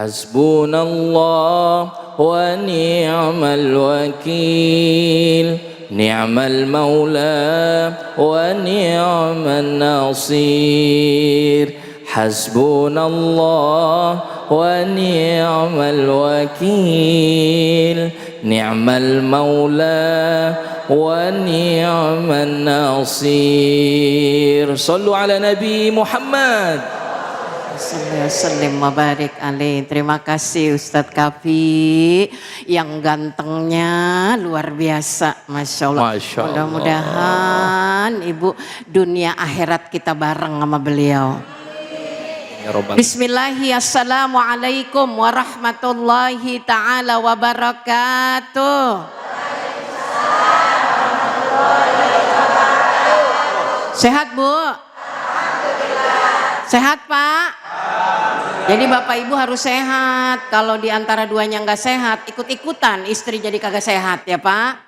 Hasbunallah wa ni'mal wakil, ni'mal maula wa ni'man nasir. Hasbunallah wa ni'mal wakil, ni'mal maula wa ni'man nasir. Sallu ala Nabi Muhammad. Sallim mabarik alaih. Terima kasih Ustadz Kafi yang gantengnya luar biasa, Masya Allah. Mudah-mudahan Ibu dunia akhirat kita bareng sama beliau. Bismillahirrahmanirrahim. Assalamualaikum warahmatullahi ta'ala wabarakatuh. Sehat Bu? Sehat Pak? Jadi Bapak Ibu harus sehat. Kalau di antara duanya nggak sehat, ikut-ikutan istri jadi kagak sehat ya Pak.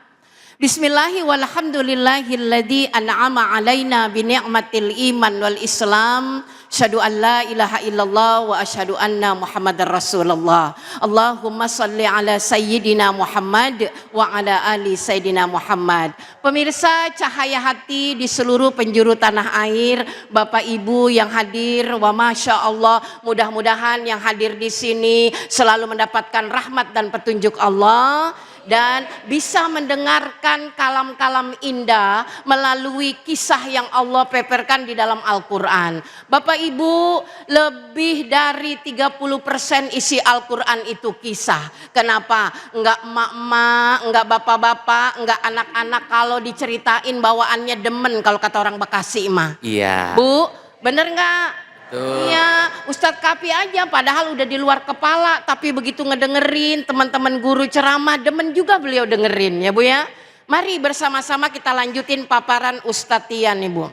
Bismillahi walhamdulillahilladzi an'ama alaina bi ni'matil iman wal islam. Asyhadu an la ilaha illallah wa asyhadu anna Muhammadar Rasulullah. Allahumma shalli ala sayyidina Muhammad wa ala ali sayyidina Muhammad. Pemirsa Cahaya Hati di seluruh penjuru tanah air, Bapak Ibu yang hadir, wa masya Allah, mudah-mudahan yang hadir di sini selalu mendapatkan rahmat dan petunjuk Allah dan bisa mendengarkan kalam-kalam indah melalui kisah yang Allah peperkan di dalam Al-Quran. Bapak Ibu, lebih dari 30% isi Al-Quran itu kisah. Kenapa? Enggak emak-emak, enggak bapak-bapak, enggak anak-anak kalau diceritain bawaannya demen kalau kata orang Bekasi mah. Iya. Bu, bener enggak? Iya, Ustadz Kafi aja padahal udah di luar kepala, tapi begitu ngedengerin teman-teman guru ceramah, demen juga beliau dengerin ya Bu ya. Mari bersama-sama kita lanjutin paparan Ustadz Tian nih Bu.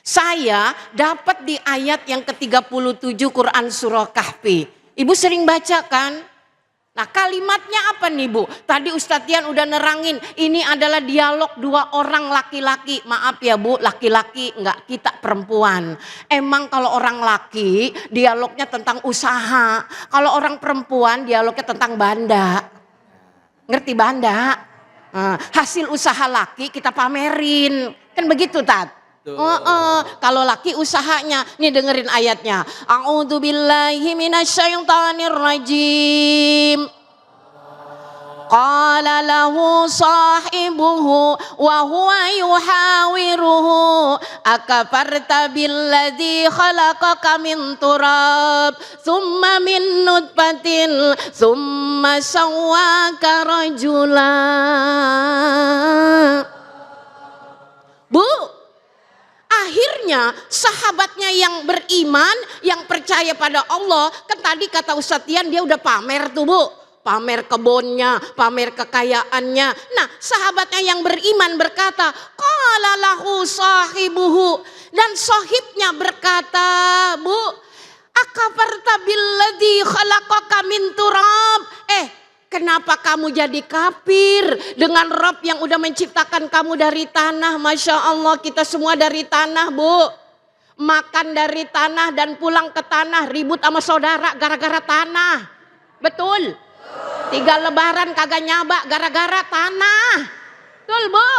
Saya dapat di ayat yang ke-37 Quran Surah Kahfi. Ibu sering baca kan? Nah kalimatnya apa nih Bu? Tadi Ustadz Tian udah nerangin, ini adalah dialog dua orang laki-laki. Maaf ya Bu, laki-laki enggak, kita perempuan. Emang kalau orang laki dialognya tentang usaha. Kalau orang perempuan dialognya tentang banda. Ngerti banda? Hasil usaha laki kita pamerin. Kan begitu Tat? Kalau laki usahanya, nih dengerin ayatnya. A'udzubillahi minasyaitonir rajim. Qala lahu sahibuhu wa huwa yuhawiruhu akafarta billadzi khalaqaka min turab thumma min nutfatin thumma sawwaka rajula. Bu, akhirnya sahabatnya yang beriman, yang percaya pada Allah, kan tadi kata Ustadz Tian dia udah pamer tuh Bu, pamer kebunnya, pamer kekayaannya. Nah sahabatnya yang beriman berkata, qala lahu sahibuhu, dan sahibnya berkata, Bu, akafarta billadzi khalaqaka min turab. Kenapa kamu jadi kafir dengan Rabb yang udah menciptakan kamu dari tanah? Masya Allah, kita semua dari tanah Bu. Makan dari tanah dan pulang ke tanah, ribut sama saudara gara-gara tanah. Betul? 3 lebaran kagak nyaba gara-gara tanah. Betul Bu?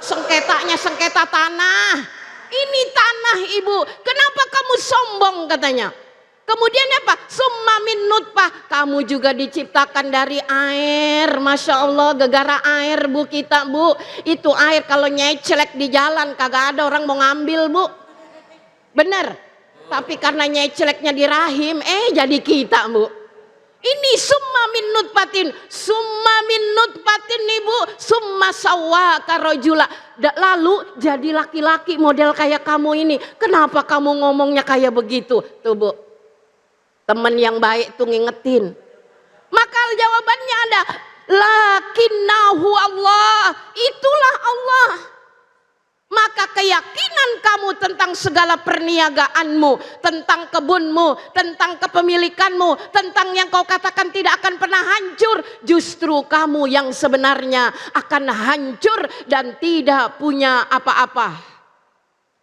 Sengketanya sengketa tanah. Ini tanah Ibu, kenapa kamu sombong katanya? Kemudian apa? Summa min nutfah, kamu juga diciptakan dari air. Masya Allah, gegara air Bu kita Bu. Itu air kalau nyecelek di jalan kagak ada orang mau ngambil Bu. Bener? Tapi karena nyeceleknya di rahim, jadi kita Bu. Ini summa min nutfatin, summa min nutfatin nih Bu, summa sawwaka rajula. Lalu jadi laki-laki model kayak kamu ini. Kenapa kamu ngomongnya kayak begitu? Tuh Bu. Teman yang baik tuh ngingetin. Maka jawabannya ada, lakinnahu Allah, itulah Allah. Maka keyakinan kamu tentang segala perniagaanmu, tentang kebunmu, tentang kepemilikanmu, tentang yang kau katakan tidak akan pernah hancur, justru kamu yang sebenarnya akan hancur dan tidak punya apa-apa.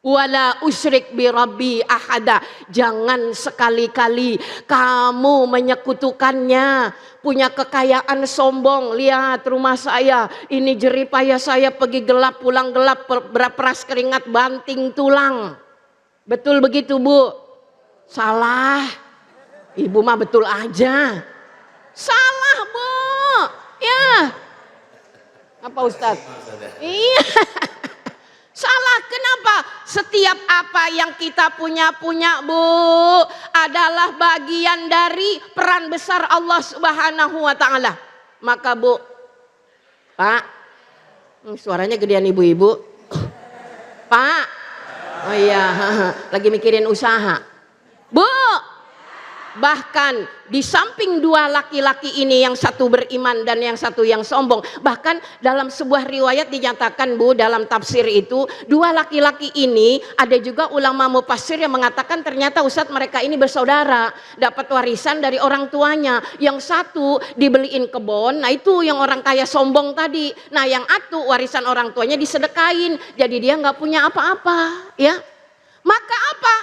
Wala usyrik bi rabbi ahada. Jangan sekali-kali kamu menyekutukannya. Punya kekayaan sombong. Lihat rumah saya, ini jeripaya saya pergi gelap pulang gelap, beras keringat banting tulang. Betul begitu Bu? Salah. Ibu mah betul aja. Salah Bu. Ya. Apa Ustadz? Iya. Salah, kenapa? Setiap apa yang kita punya Bu adalah bagian dari peran besar Allah Subhanahu wa taala. Maka Bu, Pak, suaranya gedean ibu-ibu. Pak, oh iya, lagi mikirin usaha. Bu, bahkan di samping dua laki-laki ini, yang satu beriman dan yang satu yang sombong, bahkan dalam sebuah riwayat dinyatakan Bu, dalam tafsir itu dua laki-laki ini, ada juga ulama mufassir yang mengatakan ternyata Ustadz mereka ini bersaudara, dapat warisan dari orang tuanya. Yang satu dibeliin kebun, nah itu yang orang kaya sombong tadi. Nah yang satu warisan orang tuanya disedekain, jadi dia nggak punya apa-apa, ya. Maka apa?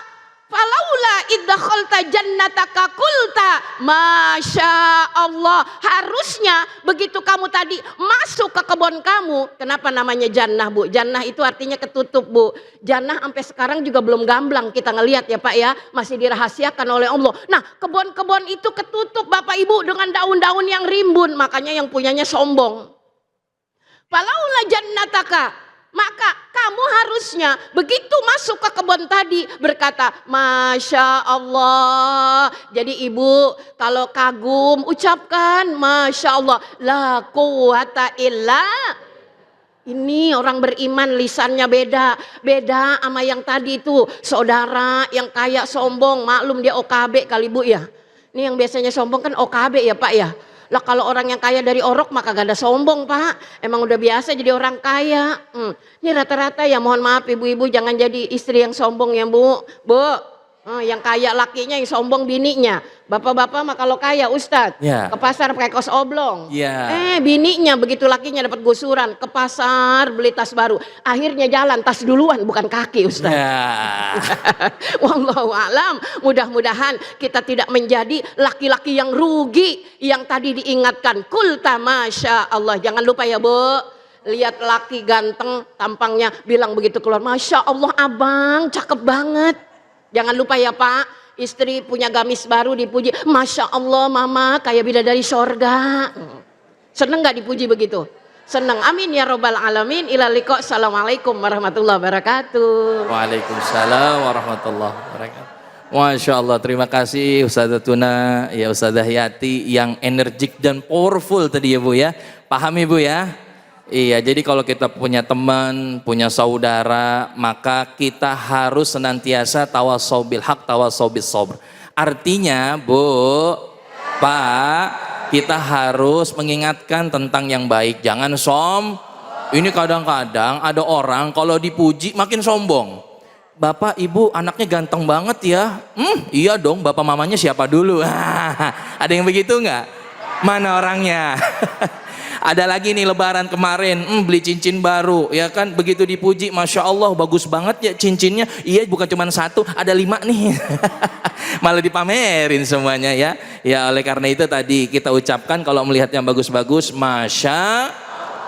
Falaula iddakhalta jannataka qulta masya Allah. Harusnya begitu kamu tadi masuk ke kebun kamu. Kenapa namanya jannah Bu? Jannah itu artinya ketutup Bu. Jannah sampai sekarang juga belum gamblang kita ngelihat ya Pak ya. Masih dirahasiakan oleh Allah. Nah kebun-kebun itu ketutup Bapak Ibu dengan daun-daun yang rimbun. Makanya yang punyanya sombong. Falaula jannataka, maka kamu harusnya begitu masuk ke kebun tadi berkata masya Allah. Jadi ibu kalau kagum ucapkan masya Allah, la quwata illa. Ini orang beriman lisannya beda sama yang tadi itu saudara yang kaya sombong. Maklum dia OKB kali Bu ya. Ini yang biasanya sombong kan OKB ya Pak ya. Lah kalau orang yang kaya dari orok maka gak ada sombong Pak. Emang udah biasa jadi orang kaya. Ini rata-rata ya, mohon maaf ibu-ibu jangan jadi istri yang sombong ya Bu. Yang kaya lakinya, yang sombong bininya. Bapak-bapak mah kalau kaya Ustadz ke pasar pakai kaos oblong. Bininya begitu lakinya dapat gusuran ke pasar beli tas baru. Akhirnya jalan tas duluan bukan kaki Ustadz. Wallahu alam. Mudah-mudahan kita tidak menjadi laki-laki yang rugi yang tadi diingatkan. Kulta masya Allah. Jangan lupa ya Bu. Lihat laki ganteng tampangnya bilang begitu keluar, masya Allah abang cakep banget. Jangan lupa ya Pak, istri punya gamis baru dipuji, masya Allah mama kayak bidadari sorga. Seneng gak dipuji begitu? Seneng, amin ya robbal alamin. Ila liqa, assalamualaikum warahmatullahi wabarakatuh. Waalaikumsalam warahmatullahi wabarakatuh. Masya Allah, terima kasih Ustadzatuna ya, Ustadzah Yati yang energik dan powerful tadi ya Bu ya. Paham Ibu ya? Iya, jadi kalau kita punya teman, punya saudara, maka kita harus senantiasa tawasau bil haq, tawasau bis sabr. Artinya, Bu, Pak, kita harus mengingatkan tentang yang baik. Jangan Ini kadang-kadang ada orang kalau dipuji makin sombong. Bapak, Ibu, anaknya ganteng banget ya. Iya dong, bapak mamanya siapa dulu? Ada yang begitu nggak? Mana orangnya? Ada lagi nih lebaran kemarin, beli cincin baru, ya kan, begitu dipuji, masya Allah bagus banget ya cincinnya, iya bukan cuma satu, ada 5 nih, malah dipamerin semuanya ya. Ya oleh karena itu tadi kita ucapkan kalau melihat yang bagus-bagus, masya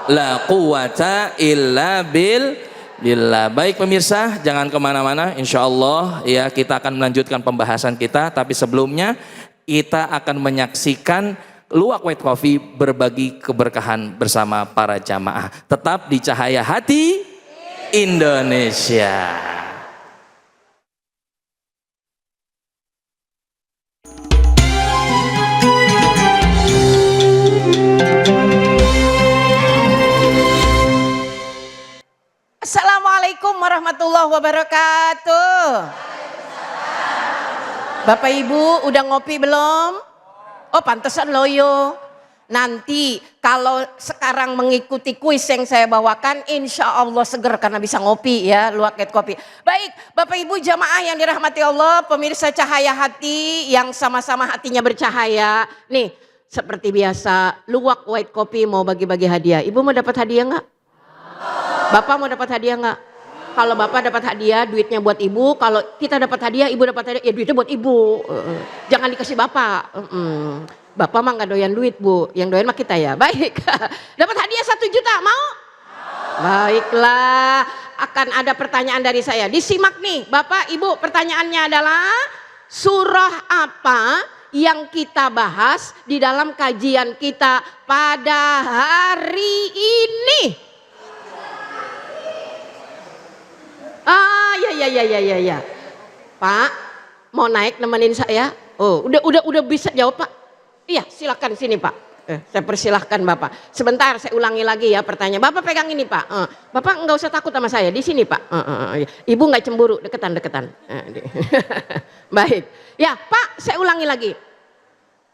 la quwata illa billah. Baik pemirsa, jangan kemana-mana, insya Allah ya kita akan melanjutkan pembahasan kita, tapi sebelumnya kita akan menyaksikan Luwak White Coffee berbagi keberkahan bersama para jamaah. Tetap di Cahaya Hati Indonesia. Assalamualaikum warahmatullahi wabarakatuh. Bapak Ibu udah ngopi belum? Oh pantesan loyo. Nanti kalau sekarang mengikuti kuis yang saya bawakan, insya Allah seger karena bisa ngopi ya, Luwak White Coffee. Baik Bapak Ibu jamaah yang dirahmati Allah, pemirsa Cahaya Hati yang sama-sama hatinya bercahaya. Nih seperti biasa Luwak White Coffee mau bagi-bagi hadiah. Ibu mau dapat hadiah nggak? Bapak mau dapat hadiah nggak? Kalau bapak dapat hadiah, duitnya buat ibu. Kalau kita dapat hadiah, ibu dapat hadiah, ya duitnya buat ibu. Jangan dikasih bapak. Bapak mah nggak doyan duit bu, yang doyan mah kita ya. Baik, dapat hadiah 1 juta, mau? Baiklah, akan ada pertanyaan dari saya. Disimak nih, bapak ibu, pertanyaannya adalah surah apa yang kita bahas di dalam kajian kita pada hari ini? Ya. Pak, mau naik nemenin saya? Oh, udah bisa jawab, Pak. Iya, silakan sini, Pak. Saya persilahkan Bapak. Sebentar, saya ulangi lagi ya pertanyaan. Bapak pegang ini, Pak. Bapak nggak usah takut sama saya. Di sini, Pak. Ibu nggak cemburu, deketan. Baik. Ya, Pak, saya ulangi lagi.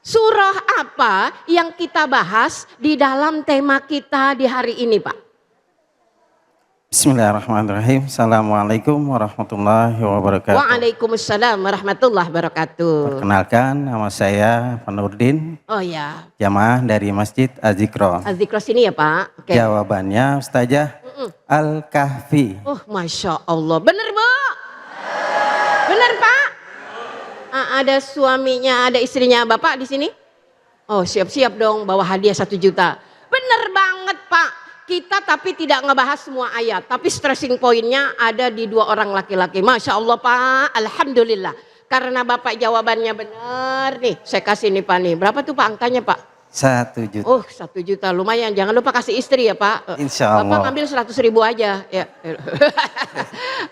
Surah apa yang kita bahas di dalam tema kita di hari ini, Pak? Bismillahirrahmanirrahim. Assalamualaikum warahmatullahi wabarakatuh. Waalaikumsalam warahmatullahi wabarakatuh. Perkenalkan, nama saya Panurdin. Oh ya. Jamaah dari Masjid Az-Zikro. Az-Zikro sini ya Pak. Oke. Jawabannya Ustazah Al-Kahfi. Oh, Masya Allah. Bener Bu? Bener Pak? Ada suaminya, ada istrinya Bapak di sini? Oh, siap-siap dong bawa hadiah 1 juta. Bener banget Pak. Kita tapi tidak ngebahas semua ayat, tapi stressing pointnya ada di 2 orang laki-laki. Masya Allah Pak, Alhamdulillah. Karena Bapak jawabannya benar nih, saya kasih nih Pak nih. Berapa tuh Pak angkanya Pak? 1 juta. Oh 1 juta lumayan, jangan lupa kasih istri ya Pak. Insya Allah. Bapak ngambil 100.000 aja. Ya.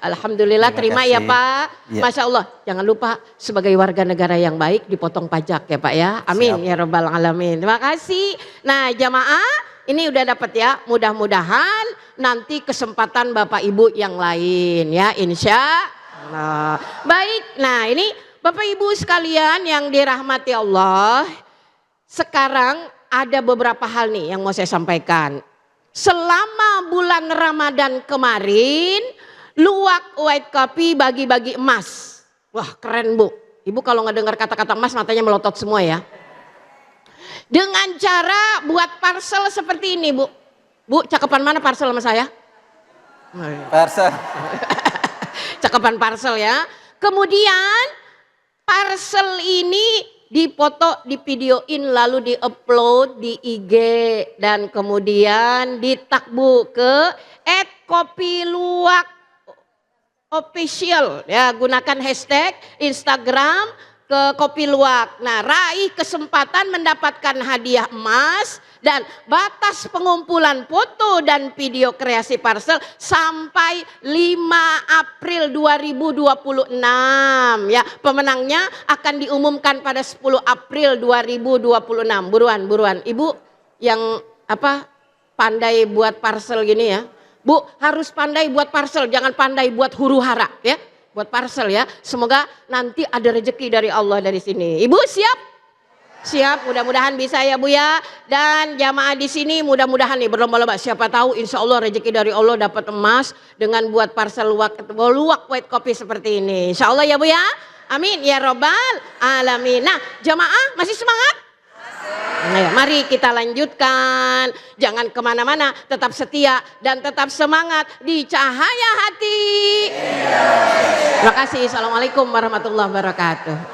Alhamdulillah terima ya Pak. Ya. Masya Allah, jangan lupa sebagai warga negara yang baik dipotong pajak ya Pak ya. Amin. Siap. Ya Rabbal Alamin. Terima kasih. Nah jamaah, ini udah dapat ya, mudah-mudahan nanti kesempatan Bapak Ibu yang lain ya, insya Allah. Baik, nah ini Bapak Ibu sekalian yang dirahmati Allah, sekarang ada beberapa hal nih yang mau saya sampaikan. Selama bulan Ramadan kemarin, Luwak White Coffee bagi-bagi emas. Wah keren Bu, Ibu kalau ngedengar kata-kata emas matanya melotot semua ya. Dengan cara buat parcel seperti ini Bu. Bu, cakepan mana parcel sama saya? Parcel. Cakepan parcel ya. Kemudian parcel ini dipoto, divideoin lalu diupload di IG dan kemudian ditag Bu ke @kopiluwak official ya, gunakan hashtag Instagram ke Kopi Luwak. Nah, raih kesempatan mendapatkan hadiah emas dan batas pengumpulan foto dan video kreasi parcel sampai 5 April 2026 ya. Pemenangnya akan diumumkan pada 10 April 2026. Buruan. Ibu yang pandai buat parcel gini ya. Bu, harus pandai buat parcel, jangan pandai buat huru hara ya. Buat parcel ya, semoga nanti ada rezeki dari Allah dari sini. Ibu siap? Siap, mudah-mudahan bisa ya Bu ya. Dan jamaah di sini mudah-mudahan nih berlomba-lomba. Siapa tahu insya Allah rezeki dari Allah dapat emas dengan buat parcel luwak white coffee seperti ini. Insya Allah ya Bu ya. Amin ya robbal alamin. Nah jamaah masih semangat? Nah, mari kita lanjutkan. Jangan kemana-mana, tetap setia dan tetap semangat di cahaya hati. Terima kasih. Assalamualaikum warahmatullahi wabarakatuh.